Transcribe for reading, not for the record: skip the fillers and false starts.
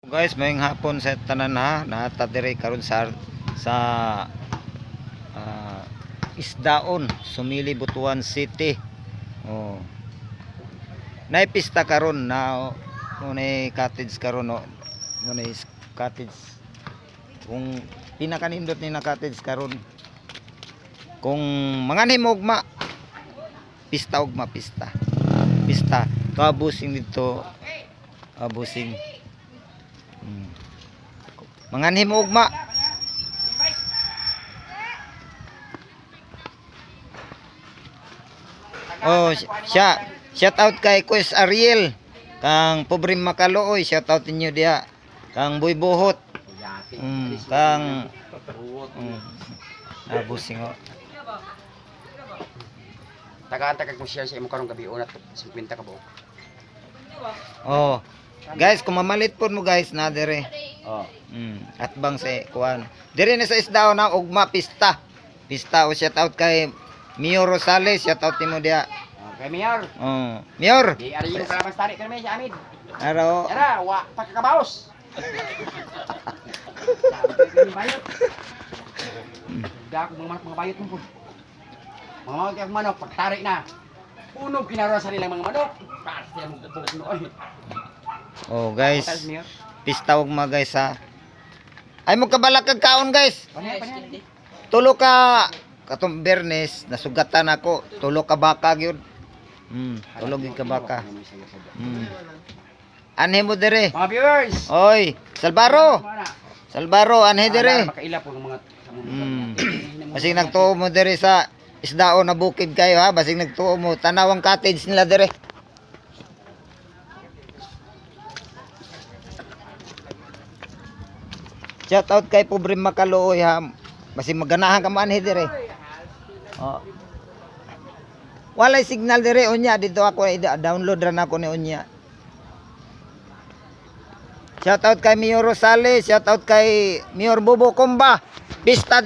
Guys, mayong hapon sa tanan ha, nata dire karon sa Isdaon, Sumili, Butuan City. Oh. Nay pista karon na nay cottage karon no. Nay cottage. Kung pinakanindot ni na cottage karon. Kung manganhim ugma pista ugma pista. Pista. Kabusing dito. Abusing. Manganhim ugma. Oh, shout out kay Kuis Ariel, kang pobre Makalooy, shout out ninyo dia. Kang Boy Buhot. Kang abusing ho. Taga-taga ko share sa imo karong gabi una 50 ka buok. Oh. Guys, kung mamalit po mo guys na dire. Oh. At bang sa kuan. Dire na sa Isdaon na ugma pista. Pista o shout out kay Mio Rosales, shout out nimo dia. Okay, Mayor. Oh, Mayor. Di ari yung kalaban tarik kami sa amin. Araw. Ara, wa pagkakabaos. Dak mga bayot mo po. Mga manok pagtarik na. Punog kinaro sa nilang mga manok. Pasti mo tutunog. Oh, guys. Pista ugma guys ha. Ay mo kabalak kag kaon guys. Tulo ka katong Bernes nasugatan ako. Tulo ka baka gyud. Tulo gyud ka baka. Anhe mo dire. Mga viewers. Oy, Salbaro. Salbaro anhe dire. Makaila po ng mga Basing nagtuo mo dire sa Isdaon na bukid kayo ha. Basing nagtuo mo tanawang cottage nila dire. Shout out kay pobre Makalooy ha. Basing maganahan ka man dire. Oh. Walay signal dire unya dito ako download ra na ako ni unya. Shout out kay Mio Rosales, shout out kay Mayor Bobo Comba. Pista